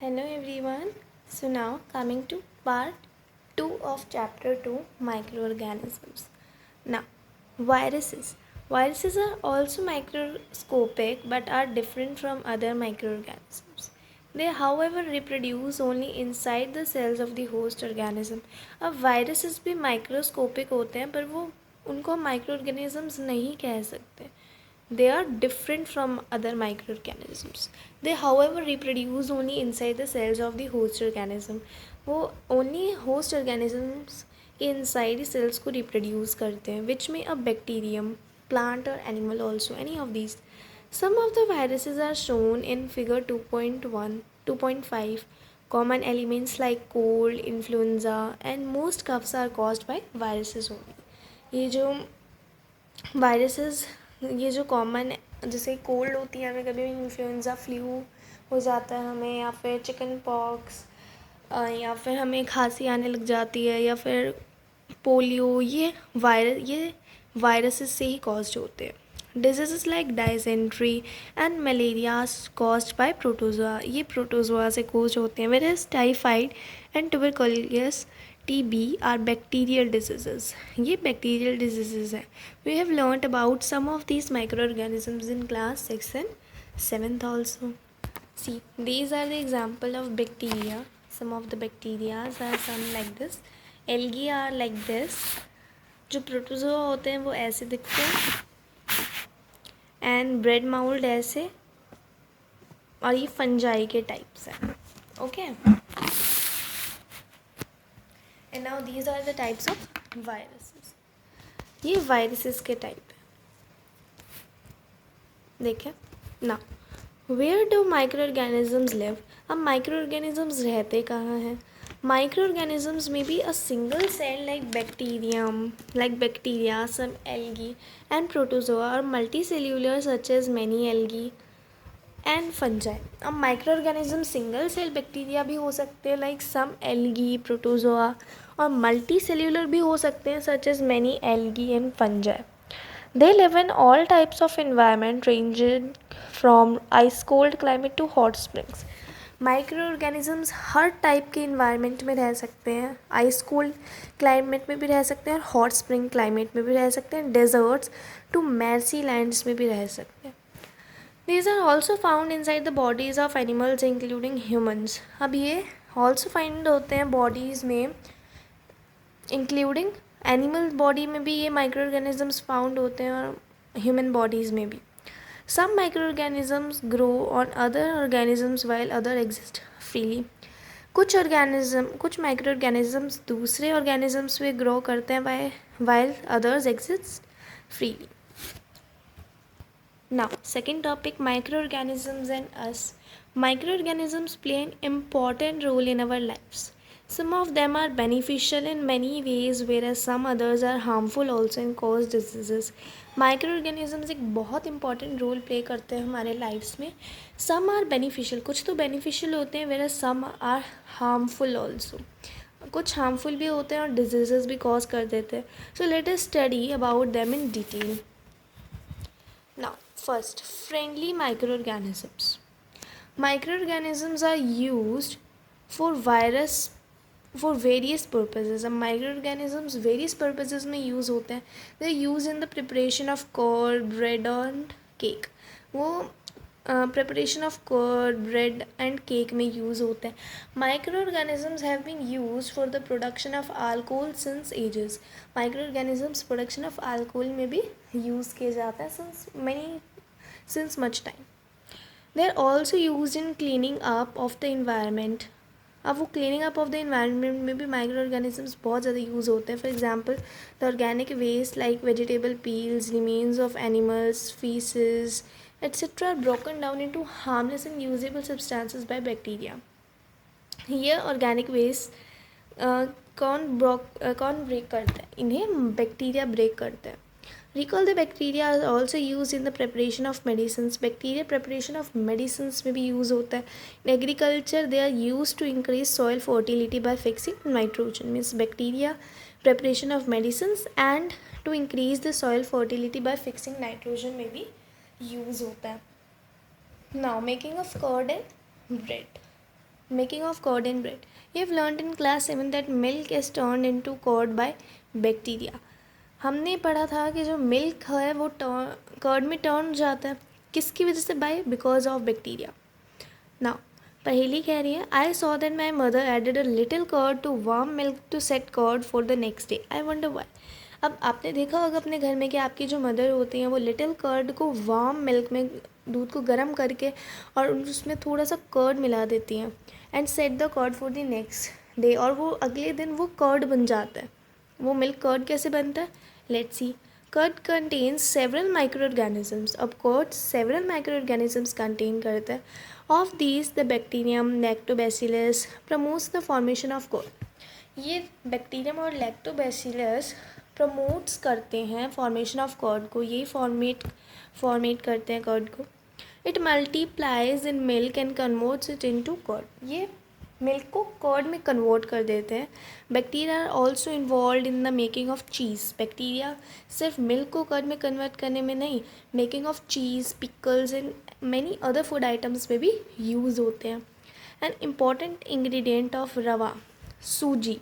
Hello everyone. So now coming to part 2 of chapter 2 microorganisms. Now viruses. Viruses are also microscopic but are different from other microorganisms. They however reproduce only inside the cells of the host organism. अब viruses भी microscopic होते हैं पर वो उनको microorganisms नहीं कह सकते. They are different from other microorganisms. They however reproduce only inside the cells of the host organism. वो only host organisms के inside cells को reproduce करते हैं, which may a bacterium, plant or animal also, any of these. Some of the viruses are shown in figure 2.1, 2.5. Common elements like cold, influenza and most coughs are caused by viruses only. ये जो viruses ये जो common जैसे cold होती है, हमें कभी भी इन्फ्लुएंज़ा फ्लू हो जाता है हमें, या फिर चिकन पॉक्स, या फिर हमें खांसी आने लग जाती है, या फिर पोलियो, ये वायरसेस से ही कॉज्ड होते हैं. Diseases like dysentery and malaria caused by protozoa, ये प्रोटोजोआ से कॉज होते हैं. Whereas typhoid and tuberculosis TB are bacterial diseases. ये bacterial diseases हैं. We have learnt about some of these microorganisms in class 6 and 7th also. See, these are the example of bacteria. Some of the bacteria are some like this. Algae are like this. जो protozoa होते हैं वो ऐसे दिखते हैं, and bread mould ऐसे, और ये फंजाई के टाइप्स हैं. Okay, and now these are the types of viruses. ये वायरसेस के टाइप है. देखें ना, where do microorganisms live. अब माइक्रो ऑर्गेनिजम्स रहते कहाँ हैं? माइक्रो ऑर्गेनिजम्स में be a single cell like bacteria, some algae and protozoa, और multicellular such as many algae and fungi. अब microorganism single cell bacteria भी हो सकते हैं लाइक सम एल्गी, प्रोटोजोआ, और मल्टी सेल्यूलर भी हो सकते हैं such as many algae and fungi. They live in all types of environment ranging from ice cold climate to hot springs. Micro organisms her type के environment में रह सकते हैं. आइस कोल्ड क्लाइमेट में भी रह सकते हैं, और हॉट स्प्रिंग क्लाइमेट में भी रह सकते हैं, डेजर्ट्स टू मैर्सी लैंड्स में भी रह सकते हैं. These are also found inside the bodies of animals including humans. अब ये also find होते हैं bodies में इंक्लूडिंग एनिमल बॉडी में भी ये माइक्रो ऑर्गेनिजम्स फाउंड होते हैं, और ह्यूमन बॉडीज़ में भी. Some microorganisms grow on other organisms while other exist freely. कुछ माइक्रो ऑर्गेनिजम्स दूसरे ऑर्गेनिजम्स में ग्रो करते हैं while others exist freely. Now, second topic, microorganisms and us. Microorganisms play an important role in our lives. Some of them are beneficial in many ways, whereas some others are harmful also and cause diseases. Microorganisms एक बहुत important role play करते हैं हमारे lives में. Some are beneficial, कुछ तो beneficial होते हैं, whereas some are harmful also. कुछ harmful भी होते हैं और diseases भी cause कर देते हैं. So let us study about them in detail. Now, first, friendly microorganisms. Microorganisms are used for various purposes. अब microorganisms various purposes में use होते हैं. They are used in the preparation of curd, bread and cake. वो preparation of curd, bread and cake में use होते हैं. Microorganisms have been used for the production of alcohol since ages. Microorganisms production of alcohol में भी use किए जाते हैं since much time. They are also used in cleaning up of the environment. अब वो cleaning up of the environment में भी microorganisms बहुत ज़्यादा यूज़ होते हैं. For example, the organic waste like vegetable peels, remains of animals, faeces etc. are broken down into harmless and usable substances by bacteria. ये organic waste कौन break करता है? इन्हें बैक्टीरिया ब्रेक करते हैं. Recall the bacteria are also used in the preparation of medicines. Bacteria preparation of medicines में भी use होता है. In agriculture, they are used to increase soil fertility by fixing nitrogen. Means bacteria preparation of medicines and to increase the soil fertility by fixing nitrogen में भी use होता है. Now, making of curd and bread. Making of curd in bread. You have learned in class 7 that milk is turned into curd by bacteria. हमने पढ़ा था कि जो milk है वो कर्ड में टर्न जाता है, किसकी वजह से? By because of bacteria. Now पहली कह रही है, I saw that my mother added a little curd to warm milk to set curd for the next day. I wonder why. अब आपने देखा होगा अपने घर में कि आपकी जो मदर होती हैं वो लिटिल कर्ड को वार्म मिल्क में, दूध को गर्म करके और उसमें थोड़ा सा कर्ड मिला देती हैं and set the curd for the next day, और वो अगले दिन वो कर्ड बन जाता है. वो मिल्क कर्ड कैसे बनता है? Let's see. Curd contains several microorganisms. अब curd several microorganisms contain करता है. Of these the bacterium lactobacillus promotes the formation of curd. ये बैक्टीरियम और लैक्टोबैसिलस प्रमोट्स करते हैं फॉर्मेशन ऑफ कर्ड को, यही फॉर्मेट करते हैं कर्ड को. It multiplies in milk and converts it into curd. ये मिल्क को कर्ड में कन्वर्ट कर देते हैं. Bacteria are also involve in the making of cheese. Bacteria सिर्फ मिल्क को कर्ड में कन्वर्ट करने में नहीं, making of cheese, pickles and many other food items में भी यूज़ होते हैं. An important ingredient of rava, suji,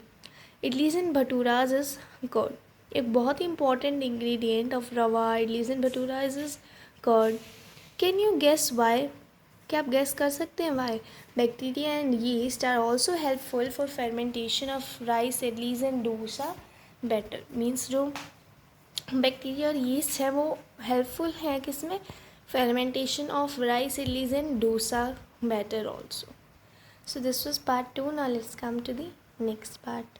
idlis and bhaturas is curd. एक बहुत ही important ingredient of rava, idlis and bhaturas is curd. Can you guess why? क्या आप गेस कर सकते हैं why? Bacteria and yeast are also helpful for fermentation of rice, idlis and dosa batter. Means जो bacteria और यीस्ट है वो हेल्पफुल है किसमें? Fermentation of rice, idlis and dosa batter also. So this was part 2. Now let's come to the next part.